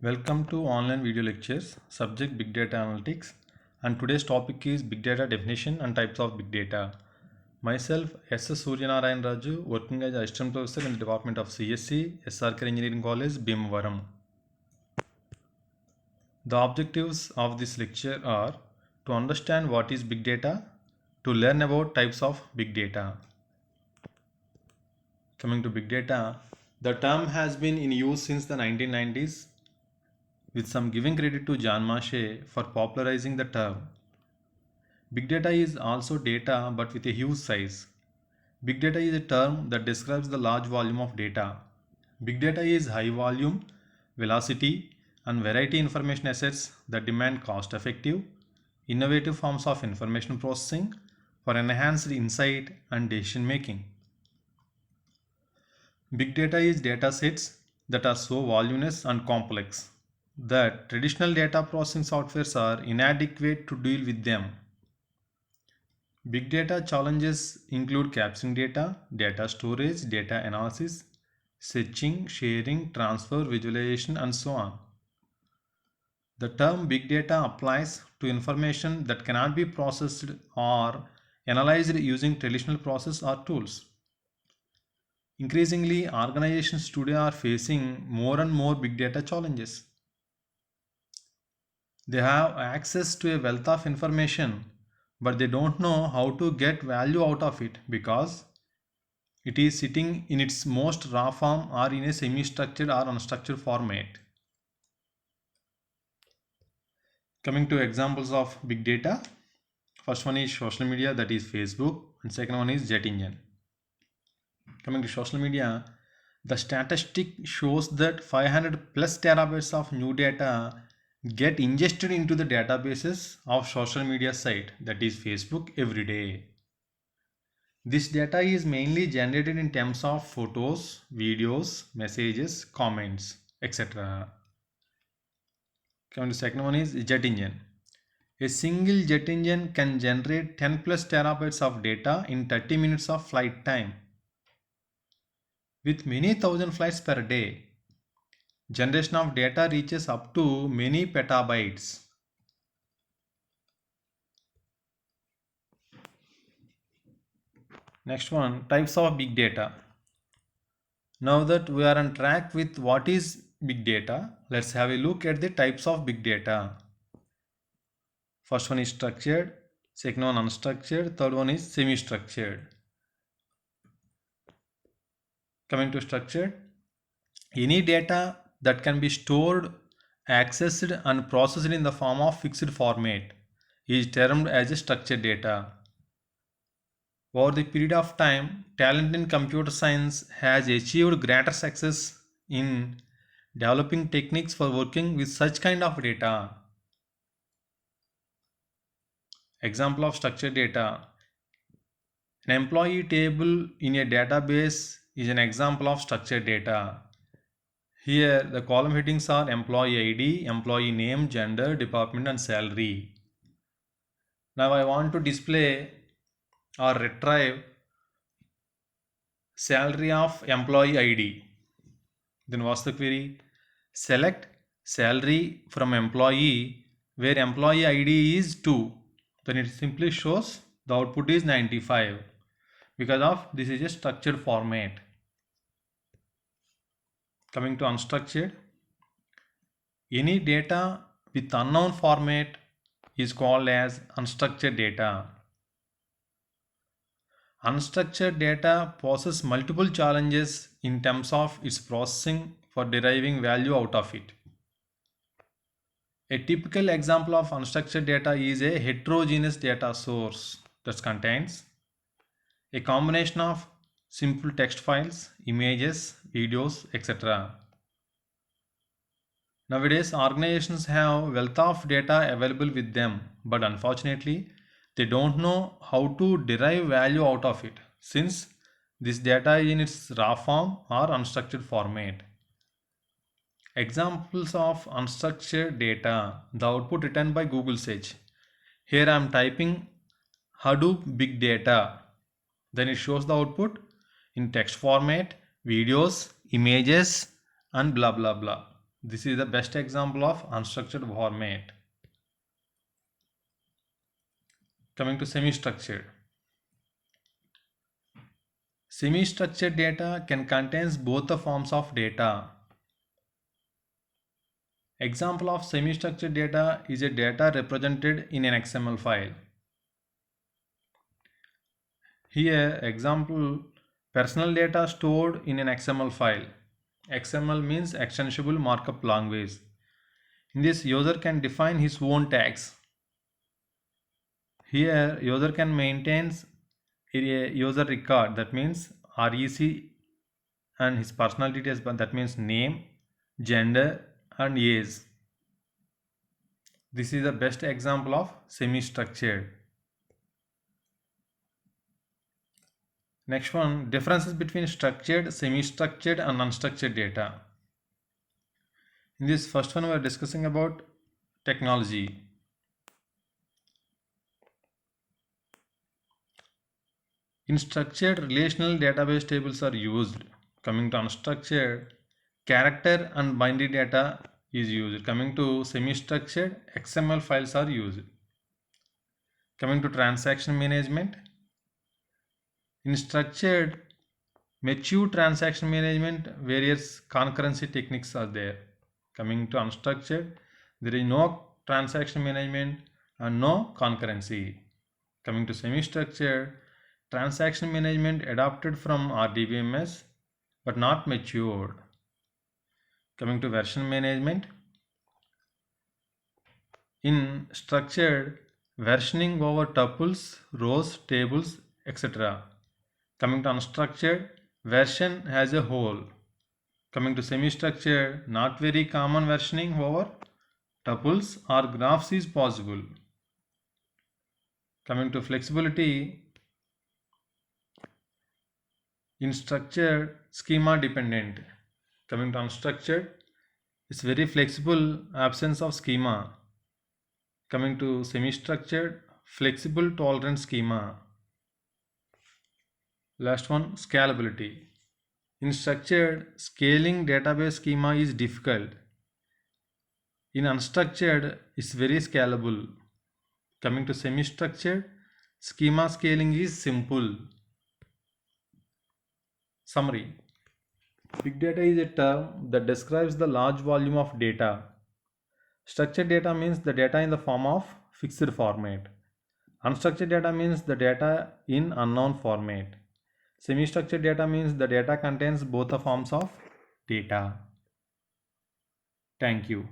Welcome to online video lectures, subject Big Data Analytics, and today's topic is Big Data definition and types of Big Data. Myself, S.S. Suryanarayan Raju, working as Assistant Professor in the Department of CSC, SRK Engineering College, Bhimavaram. The objectives of this lecture are to understand what is Big Data, to learn about types of Big Data. Coming to Big Data, the term has been in use since the 1990s, with some giving credit to John Mache for popularizing the term. Big data is also data but with a huge size. Big data is a term that describes the large volume of data. Big data is high volume, velocity, and variety information assets that demand cost effective, innovative forms of information processing for enhanced insight and decision making. Big data is data sets that are so voluminous and complex that traditional data processing softwares are inadequate to deal with them. Big data challenges include capturing data, data storage, data analysis, searching, sharing, transfer, visualization, and so on. The term big data applies to information that cannot be processed or analyzed using traditional process or tools. Increasingly, organizations today are facing more and more big data challenges. They have access to a wealth of information, but they don't know how to get value out of it because it is sitting in its most raw form or in a semi-structured or unstructured format. Coming to examples of big data, first one is social media, that is Facebook, and second one is jet engine. Coming to social media, the statistic shows that 500 plus terabytes of new data get ingested into the databases of social media site, that is Facebook, every day. This data is mainly generated in terms of photos, videos, messages, comments, etc. Coming to second one is jet engine. A single jet engine can generate 10 plus terabytes of data in 30 minutes of flight time. With many thousand flights per day, generation of data reaches up to many petabytes. Next one, types of big data. Now that we are on track with what is big data, let's have a look at the types of big data. First one is structured, second one unstructured, third one is semi-structured. Coming to structured, any data that can be stored, accessed, and processed in the form of fixed format is termed as a structured data. Over the period of time, talent in computer science has achieved greater success in developing techniques for working with such kind of data. Example of structured data. An employee table in a database is an example of structured data. Here the column headings are employee ID, employee name, gender, department, and salary. Now I want to display or retrieve salary of employee ID. Then what's the query? Select salary from employee where employee ID is 2. Then it simply shows the output is 95 because of this is a structured format. Coming to unstructured, any data with unknown format is called as unstructured data. Unstructured data poses multiple challenges in terms of its processing for deriving value out of it. A typical example of unstructured data is a heterogeneous data source that contains a combination of simple text files, images, videos, etc. Nowadays, organizations have wealth of data available with them, but unfortunately, they don't know how to derive value out of it since this data is in its raw form or unstructured format. Examples of unstructured data, the output written by Google search. Here I am typing Hadoop Big Data. Then it shows the output in text format, videos, images, and blah blah blah. This is the best example of unstructured format. Coming to semi-structured. Semi-structured data can contain both the forms of data. Example of semi-structured data is a data represented in an XML file. Here, example, personal data stored in an XML file. XML means extensible markup language. In this, user can define his own tags. Here, user can maintain a user record, that means REC, and his personal details, but that means name, gender, and age. This is the best example of semi-structured. Next one, differences between structured, semi-structured, and unstructured data. In this first one, we are discussing about technology. In structured, relational database tables are used. Coming to unstructured, character and binary data is used. Coming to semi-structured, XML files are used. Coming to transaction management. In structured, mature transaction management, various concurrency techniques are there. Coming to unstructured, there is no transaction management and no concurrency. Coming to semi-structured, transaction management adopted from RDBMS but not matured. Coming to version management, in structured, versioning over tuples, rows, tables, etc. Coming to unstructured, version as a whole. Coming to semi-structured, not very common versioning over tuples or graphs is possible. Coming to flexibility, in structured, schema dependent. Coming to unstructured, it's very flexible, absence of schema. Coming to semi-structured, flexible tolerant schema. Last one, scalability. In structured, scaling database schema is difficult. In unstructured, it's very scalable. Coming to semi-structured, schema scaling is simple. Summary. Big data is a term that describes the large volume of data. Structured data means the data in the form of fixed format. Unstructured data means the data in unknown format. Semi-structured data means the data contains both the forms of data. Thank you.